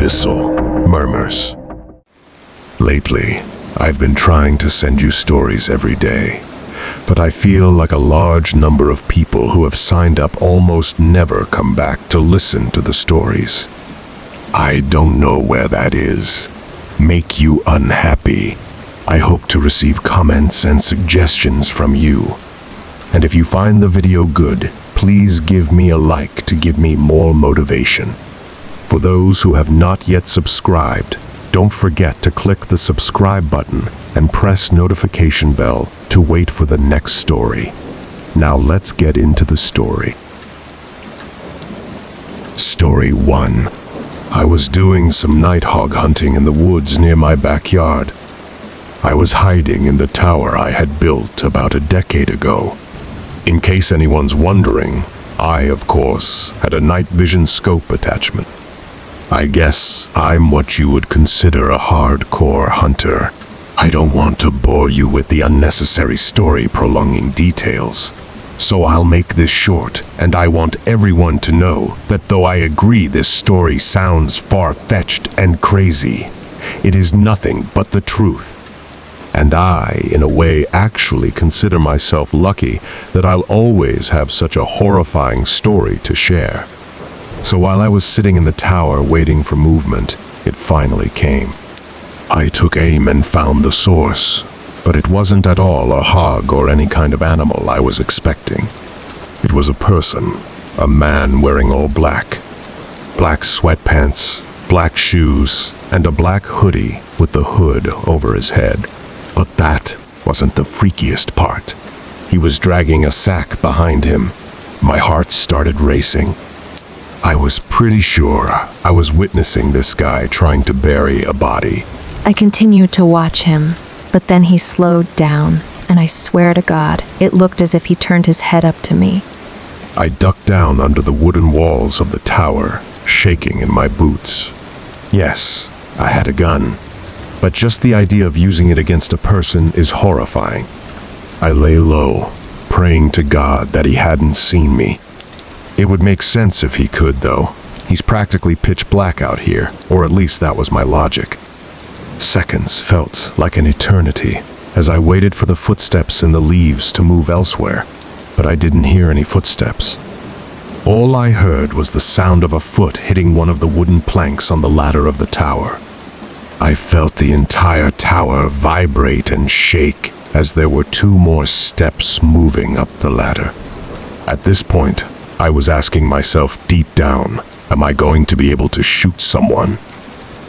Abyssal Murmurs. Lately, I've been trying to send you stories every day, but I feel like a large number of people who have signed up almost never come back to listen to the stories. I don't know where that is. Make you unhappy. I hope to receive comments and suggestions from you. And if you find the video good, please give me a like to give me more motivation. For those who have not yet subscribed, don't forget to click the subscribe button and press notification bell to wait for the next story. Now let's get into the story. Story 1. I was doing some night hog hunting in the woods near my backyard. I was hiding in the tower I had built about a decade ago. In case anyone's wondering, I, of course, had a night vision scope attachment. I guess I'm what you would consider a hardcore hunter. I don't want to bore you with the unnecessary story-prolonging details, so I'll make this short, and I want everyone to know that though I agree this story sounds far-fetched and crazy, it is nothing but the truth. And I, in a way, actually consider myself lucky that I'll always have such a horrifying story to share. So while I was sitting in the tower waiting for movement, it finally came. I took aim and found the source, but it wasn't at all a hog or any kind of animal I was expecting. It was a person, a man wearing all black. Black sweatpants, black shoes, and a black hoodie with the hood over his head. But that wasn't the freakiest part. He was dragging a sack behind him. My heart started racing. I was pretty sure I was witnessing this guy trying to bury a body. I continued to watch him, but then he slowed down, and I swear to God, it looked as if he turned his head up to me. I ducked down under the wooden walls of the tower, shaking in my boots. Yes, I had a gun, but just the idea of using it against a person is horrifying. I lay low, praying to God that he hadn't seen me. It would make sense if he could, though. He's practically pitch black out here, or at least that was my logic. Seconds felt like an eternity as I waited for the footsteps in the leaves to move elsewhere, but I didn't hear any footsteps. All I heard was the sound of a foot hitting one of the wooden planks on the ladder of the tower. I felt the entire tower vibrate and shake as there were 2 more steps moving up the ladder. At this point, I was asking myself deep down, am I going to be able to shoot someone?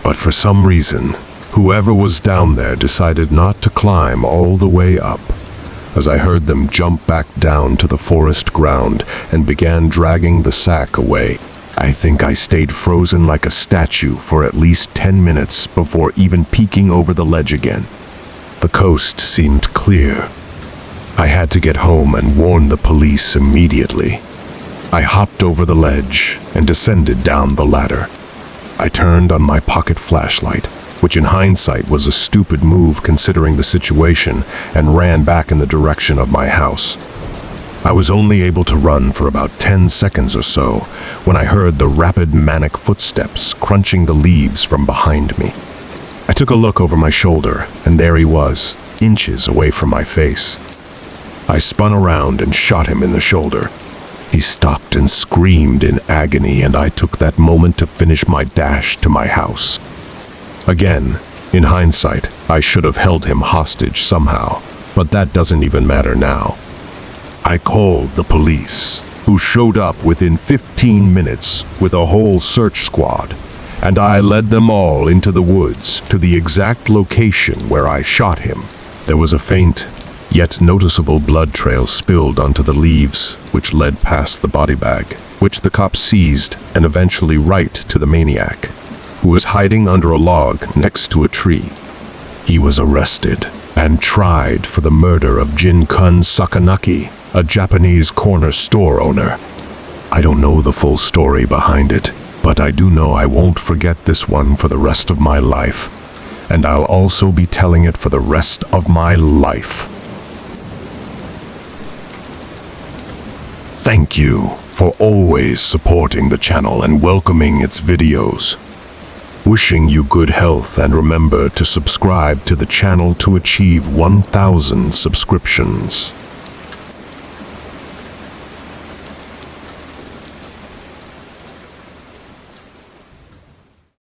But for some reason, whoever was down there decided not to climb all the way up. As I heard them jump back down to the forest ground and began dragging the sack away, I think I stayed frozen like a statue for at least 10 minutes before even peeking over the ledge again. The coast seemed clear. I had to get home and warn the police immediately. I hopped over the ledge and descended down the ladder. I turned on my pocket flashlight, which in hindsight was a stupid move considering the situation, and ran back in the direction of my house. I was only able to run for about 10 seconds or so when I heard the rapid manic footsteps crunching the leaves from behind me. I took a look over my shoulder, and there he was, inches away from my face. I spun around and shot him in the shoulder. He stopped and screamed in agony, and I took that moment to finish my dash to my house. Again, in hindsight, I should have held him hostage somehow, but that doesn't even matter now. I called the police, who showed up within 15 minutes with a whole search squad, and I led them all into the woods to the exact location where I shot him. There was a faint, yet noticeable blood trail spilled onto the leaves, which led past the body bag, which the cops seized and eventually right to the maniac, who was hiding under a log next to a tree. He was arrested and tried for the murder of Jin-kun Sakanaki, a Japanese corner store owner. I don't know the full story behind it, but I do know I won't forget this one for the rest of my life, and I'll also be telling it for the rest of my life. Thank you for always supporting the channel and welcoming its videos. Wishing you good health, and remember to subscribe to the channel to achieve 1,000 subscriptions.